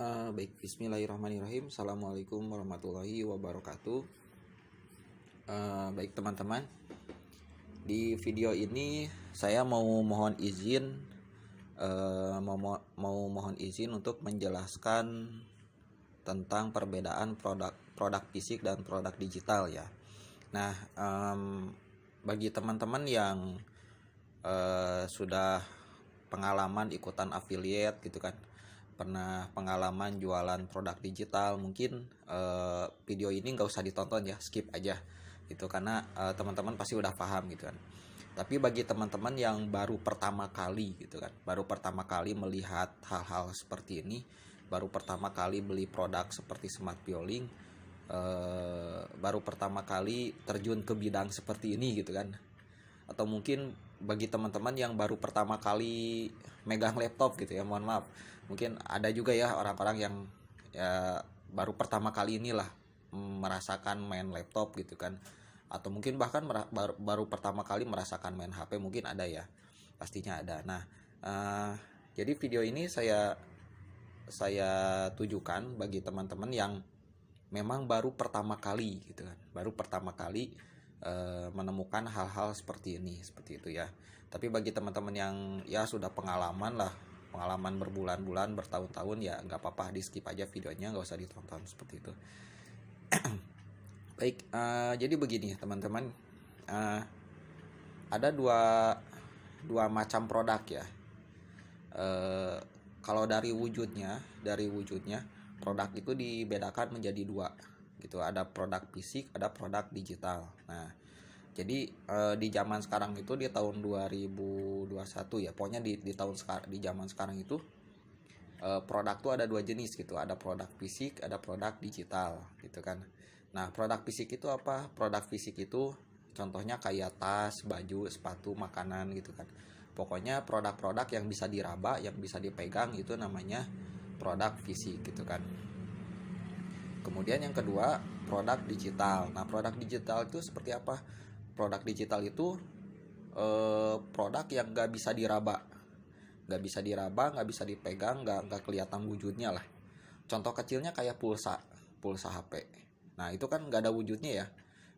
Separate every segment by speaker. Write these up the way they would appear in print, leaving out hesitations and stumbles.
Speaker 1: Baik, bismillahirrahmanirrahim. Assalamualaikum warahmatullahi wabarakatuh. Baik teman-teman, di video ini saya mau mohon izin mohon izin untuk menjelaskan tentang perbedaan produk fisik dan produk digital ya. Nah, bagi teman-teman yang sudah pengalaman ikutan affiliate gitu kan, pernah pengalaman jualan produk digital, mungkin video ini nggak usah ditonton ya, skip aja gitu, karena teman-teman pasti udah paham gitu kan. Tapi bagi teman-teman yang baru pertama kali gitu kan, baru pertama kali melihat hal-hal seperti ini, baru pertama kali beli produk seperti Smart Bioling, baru pertama kali terjun ke bidang seperti ini gitu kan, atau mungkin bagi teman-teman yang baru pertama kali megang laptop gitu ya, mohon maaf, mungkin ada juga ya orang-orang yang ya baru pertama kali inilah merasakan main laptop gitu kan, atau mungkin bahkan baru pertama kali merasakan main HP, mungkin ada ya, pastinya ada. Nah, jadi video ini saya tujukan bagi teman-teman yang memang baru pertama kali gitu kan, baru pertama kali menemukan hal-hal seperti ini, seperti itu ya. Tapi bagi teman-teman yang ya sudah pengalaman lah, pengalaman berbulan-bulan, bertahun-tahun, ya nggak apa-apa, di skip aja videonya, nggak usah ditonton seperti itu. Baik, jadi begini teman-teman, ada dua macam produk ya. Kalau dari wujudnya produk itu dibedakan menjadi dua gitu, ada produk fisik, ada produk digital. Nah, jadi di zaman sekarang itu, di tahun 2021 ya, pokoknya di tahun sekarang, di zaman sekarang itu produk tuh ada dua jenis gitu, ada produk fisik, ada produk digital gitu kan. Nah, produk fisik itu apa? Produk fisik itu contohnya kayak tas, baju, sepatu, makanan gitu kan. Pokoknya produk-produk yang bisa diraba, yang bisa dipegang, itu namanya produk fisik gitu kan. Kemudian yang kedua, produk digital. Nah, produk digital itu seperti apa? Produk digital itu produk yang nggak bisa diraba, nggak bisa dipegang, nggak kelihatan wujudnya lah. Contoh kecilnya kayak pulsa HP. Nah, itu kan nggak ada wujudnya ya,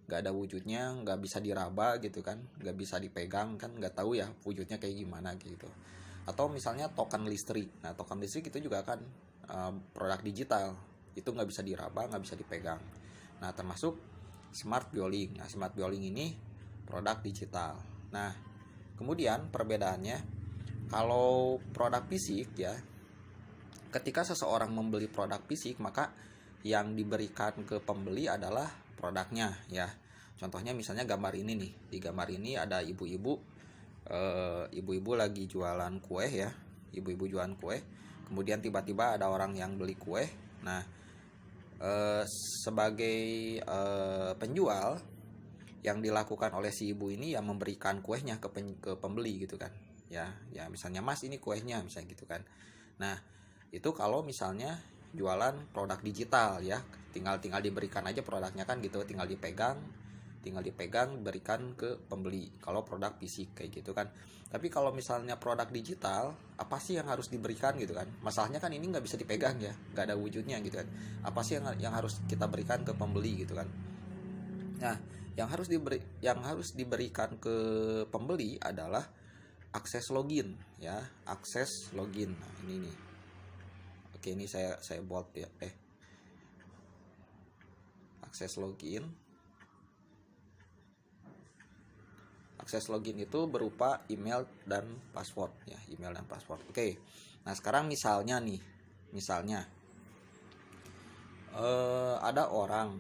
Speaker 1: nggak bisa diraba gitu kan, nggak bisa dipegang kan, nggak tahu ya wujudnya kayak gimana gitu. Atau misalnya token listrik. Nah, token listrik itu juga kan produk digital, itu nggak bisa diraba, nggak bisa dipegang. Nah, termasuk Smart Bioling. Nah, Smart Bioling ini produk digital. Nah, kemudian perbedaannya, kalau produk fisik ya, ketika seseorang membeli produk fisik, maka yang diberikan ke pembeli adalah produknya ya. Contohnya misalnya gambar ini nih, di gambar ini ada ibu-ibu lagi jualan kue ya, ibu-ibu jualan kue. Kemudian tiba-tiba ada orang yang beli kue. Nah, sebagai penjual, yang dilakukan oleh si ibu ini ya memberikan kuenya ke pembeli gitu kan ya, misalnya, Mas, ini kuenya, misalnya gitu kan. Nah, itu kalau misalnya jualan produk digital ya, tinggal diberikan aja produknya kan gitu, tinggal dipegang, berikan ke pembeli. Kalau produk fisik kayak gitu kan. Tapi kalau misalnya produk digital, apa sih yang harus diberikan gitu kan? Masalahnya kan ini nggak bisa dipegang ya, nggak ada wujudnya gitu kan. Apa sih yang harus kita berikan ke pembeli gitu kan? Nah, yang harus diberikan ke pembeli adalah akses login ya, akses login. Nah, ini nih. Oke, ini saya buat ya. Akses login. Akses login itu berupa email dan password ya, email dan password. Oke. Nah, sekarang misalnya ada orang,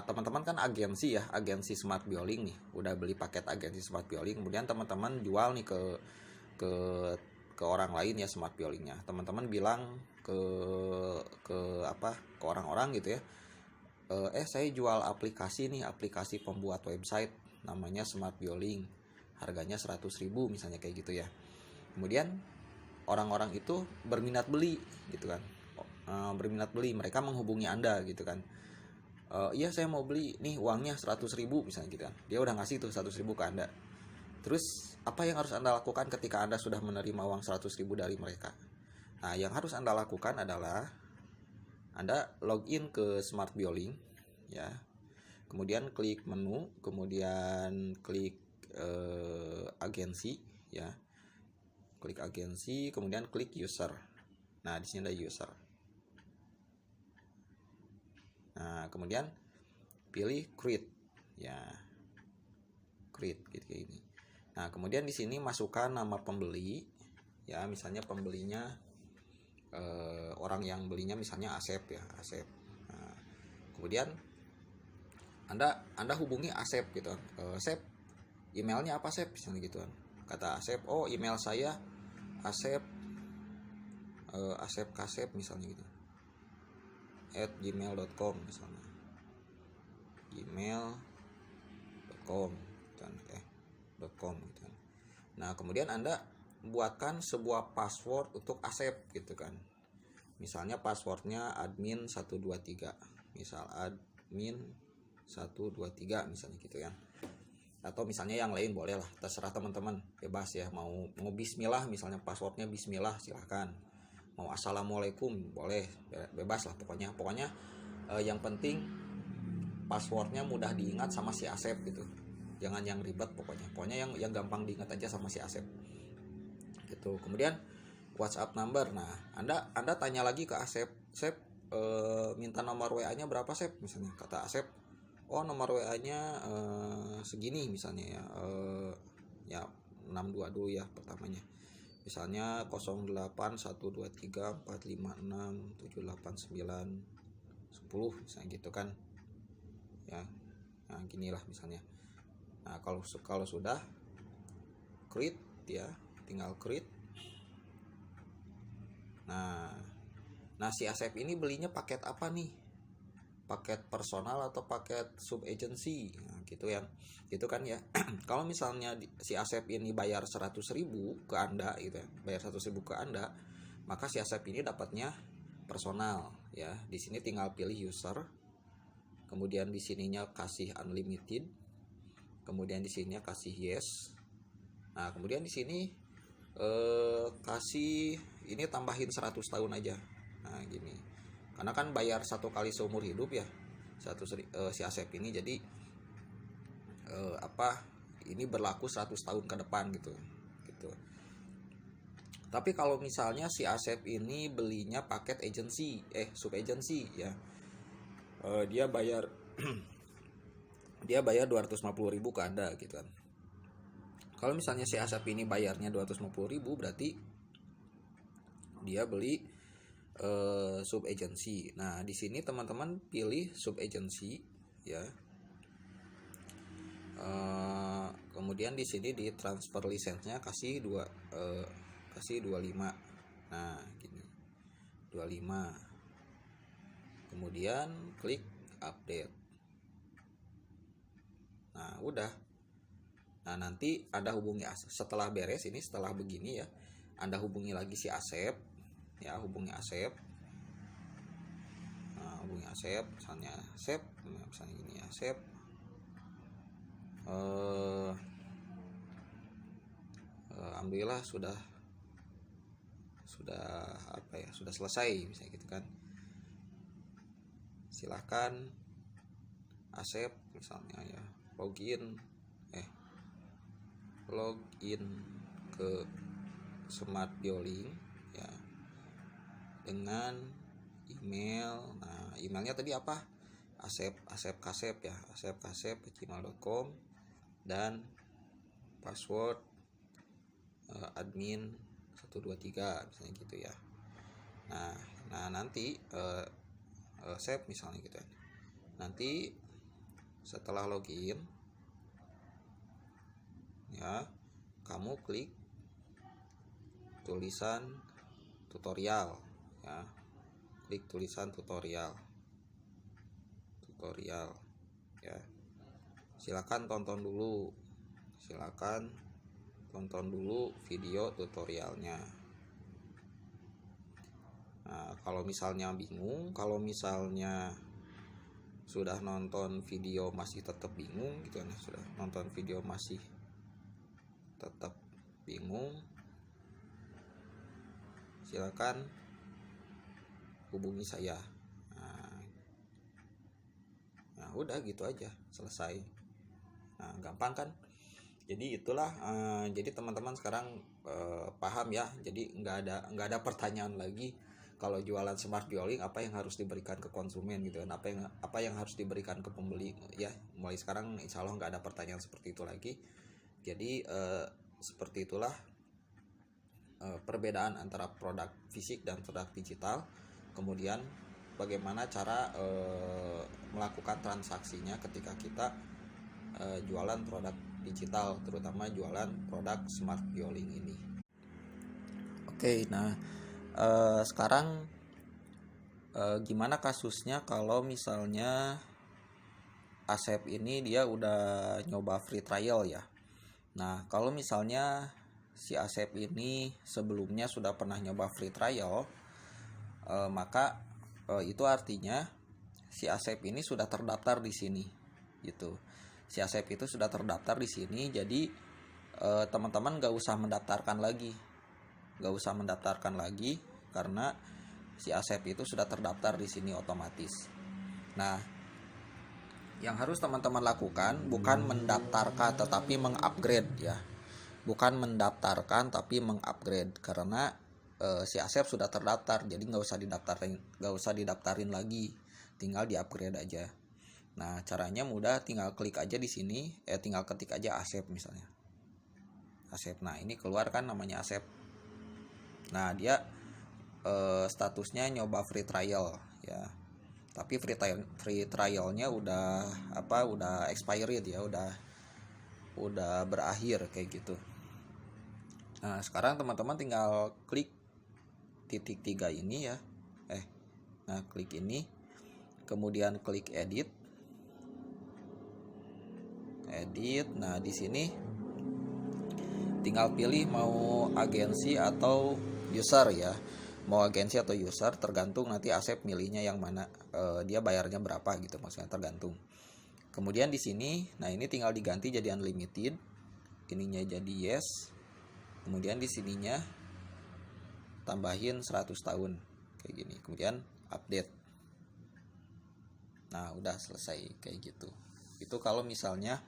Speaker 1: teman-teman kan agensi ya, agensi Smart Bioling nih, udah beli paket agensi Smart Bioling, kemudian teman-teman jual nih ke orang lain ya Smart Biolingnya. Teman-teman bilang ke orang-orang gitu ya, saya jual aplikasi nih, aplikasi pembuat website namanya Smart Bioling, harganya 100.000 misalnya kayak gitu ya. Kemudian orang-orang itu berminat beli gitu kan, mereka menghubungi Anda gitu kan. Iya, saya mau beli nih, uangnya 100.000 misalnya gitu kan. Dia udah ngasih tuh 100.000 ke Anda. Terus apa yang harus Anda lakukan ketika Anda sudah menerima uang 100.000 dari mereka? Nah, yang harus Anda lakukan adalah Anda login ke Smart Bioling ya. Kemudian klik menu, kemudian klik agensi ya. Klik agensi, kemudian klik user. Nah, di sini ada user. Nah, kemudian pilih create ya. Create gitu kayak ini. Nah, kemudian di sini masukkan nama pembeli ya, misalnya pembelinya orang yang belinya misalnya Asep ya, Asep. Nah, kemudian Anda hubungi Asep gitu. Asep, emailnya apa Asep? Misalnya gitu kan. Kata Asep, oh email saya Asep Asep Kasep misalnya gitu. @gmail.com misalnya. gmail.com kan .com gitu kan. Nah, kemudian Anda buatkan sebuah password untuk Asep gitu kan. Misalnya passwordnya admin 123. Misal admin 123 misalnya gitu ya. Atau misalnya yang lain boleh lah, terserah teman-teman, bebas ya. Mau bismillah misalnya, passwordnya bismillah silahkan. Mau assalamualaikum boleh, bebas lah pokoknya yang penting passwordnya mudah diingat sama si Asep gitu. Jangan yang ribet, pokoknya yang gampang diingat aja sama si Asep gitu. Kemudian WhatsApp number. Nah, Anda tanya lagi ke Asep, Asep minta nomor WA-nya berapa Asep misalnya. Kata Asep, oh nomor WA-nya segini misalnya ya. Ya 62 dulu ya pertamanya. Misalnya 081345678910 misalnya gitu kan. Ya. Nah, ginilah misalnya. Nah, kalau sudah create ya, tinggal create. Nah, si Asep ini belinya paket apa nih? Paket personal atau paket sub agency? Nah, gitu ya. Gitu kan ya. Kalau misalnya si Asep ini bayar 100.000 ke Anda gitu ya. Bayar 100.000 ke Anda, maka si Asep ini dapatnya personal ya. Di sini tinggal pilih user. Kemudian di sininya kasih unlimited. Kemudian di sininya kasih yes. Nah, kemudian di sini kasih ini tambahin 100 tahun aja. Nah, gini. Karena kan bayar satu kali seumur hidup ya. Si Asep ini, jadi ini berlaku 100 tahun ke depan gitu. Tapi kalau misalnya si Asep ini belinya paket agency, sub agency ya. Dia bayar dia bayar 250.000 ke Anda gitu kan. Kalau misalnya si Asep ini bayarnya 250.000, berarti dia beli sub agency. Nah, di sini teman-teman pilih sub agency ya. Kemudian di sini di transfer lisensinya kasih 25. Nah, gini. 25. Kemudian klik update. Nah, udah. Nah, nanti Anda hubungi setelah beres ini, setelah begini ya, Anda hubungi lagi si Asep ya, hubungi Asep. Nah, hubungi Asep, misalnya gini ya, Asep alhamdulillah sudah selesai misalnya gitu kan. Silahkan Asep misalnya ya login ke Smart Bioling ya dengan email. Nah, emailnya tadi apa? Asep Kasep ya, asepkasep@gmail.com, dan password admin 123 misalnya gitu ya. Nah nanti save misalnya gitu ya. Nanti setelah login ya, kamu klik tulisan tutorial ya. Klik tulisan tutorial ya. Silakan tonton dulu video tutorialnya. Nah, kalau misalnya bingung, kalau misalnya sudah nonton video masih tetap bingung gitu kan, sudah nonton video masih tetap bingung, silakan hubungi saya. udah gitu aja, selesai. Nah, gampang kan? Jadi itulah, jadi teman-teman sekarang paham ya. Jadi nggak ada pertanyaan lagi kalau jualan smart dwelling apa yang harus diberikan ke konsumen gitu kan, apa yang harus diberikan ke pembeli ya. Mulai sekarang insya Allah nggak ada pertanyaan seperti itu lagi. Jadi seperti itulah perbedaan antara produk fisik dan produk digital. Kemudian bagaimana cara melakukan transaksinya ketika kita jualan produk digital, terutama jualan produk smart dwelling ini. Oke, nah sekarang gimana kasusnya kalau misalnya Asep ini dia udah nyoba free trial ya. Nah, kalau misalnya si Asep ini sebelumnya sudah pernah nyoba free trial, maka itu artinya si Asep ini sudah terdaftar di sini gitu. Si Asep itu sudah terdaftar di sini, jadi teman-teman gak usah mendaftarkan lagi karena si Asep itu sudah terdaftar di sini otomatis. Nah, yang harus teman-teman lakukan bukan mendaftarkan tetapi mengupgrade ya. Bukan mendaftarkan tapi mengupgrade, karena si Asep sudah terdaftar, jadi nggak usah didaftarin lagi, tinggal di-upgrade aja. Nah, caranya mudah, tinggal klik aja di sini, tinggal ketik aja Asep misalnya. Asep. Nah, ini keluar kan namanya Asep. Nah, dia statusnya nyoba free trial ya. Tapi free trialnya udah expired ya, udah berakhir kayak gitu. Nah, sekarang teman-teman tinggal klik titik 3 ini ya. Nah, klik ini, kemudian klik edit. Nah, di sini tinggal pilih mau agensi atau user ya. Mau agensi atau user tergantung nanti Asep milihnya yang mana, dia bayarnya berapa gitu, maksudnya tergantung. Kemudian di sini, nah ini tinggal diganti jadi unlimited, ininya jadi yes. Kemudian di sininya tambahin 100 tahun kayak gini, kemudian update. Nah, udah selesai kayak gitu. Itu kalau misalnya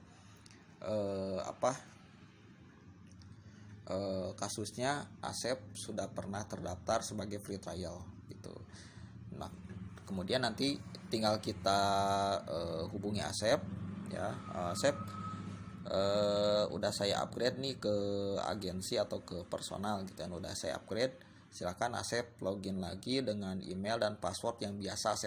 Speaker 1: kasusnya Asep sudah pernah terdaftar sebagai free trial gitu. Nah, kemudian nanti tinggal kita hubungi Asep ya. Asep, udah saya upgrade nih ke agensi atau ke personal gitu kan, udah saya upgrade, silakan Asep login lagi dengan email dan password yang biasa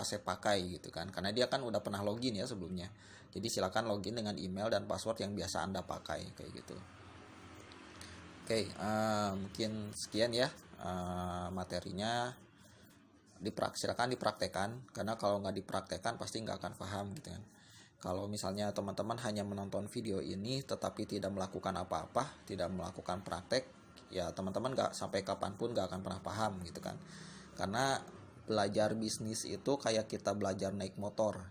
Speaker 1: Asep pakai gitu kan, karena dia kan udah pernah login ya sebelumnya. Jadi silakan login dengan email dan password yang biasa Anda pakai kayak gitu. Oke, mungkin sekian ya materinya. Silakan dipraktekkan, karena kalau nggak dipraktekkan pasti nggak akan paham gitu kan. Kalau misalnya teman-teman hanya menonton video ini tetapi tidak melakukan apa-apa, tidak melakukan praktek, ya teman-teman nggak sampai kapanpun nggak akan pernah paham gitu kan. Karena belajar bisnis itu kayak kita belajar naik motor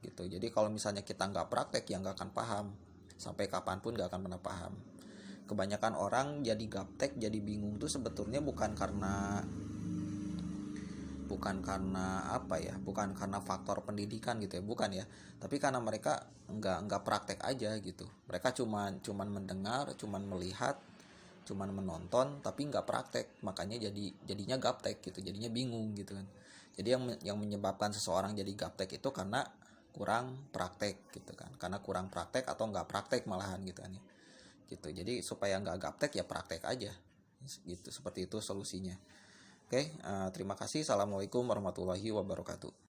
Speaker 1: gitu. Jadi kalau misalnya kita nggak praktek ya nggak akan paham, sampai kapanpun nggak akan pernah paham. Kebanyakan orang jadi gaptek, jadi bingung tuh sebetulnya bukan karena bukan karena faktor pendidikan gitu ya, bukan ya, tapi karena mereka nggak praktek aja gitu. Mereka cuman mendengar, cuman melihat, cuman menonton, tapi nggak praktek, makanya jadinya gaptek gitu, jadinya bingung gitu kan. Jadi yang menyebabkan seseorang jadi gaptek itu karena kurang praktek gitu kan, karena kurang praktek atau nggak praktek malahan gitu kan ya. Gitu. Jadi supaya nggak gaptek ya praktek aja gitu, seperti itu solusinya. Oke, terima kasih. Assalamualaikum warahmatullahi wabarakatuh.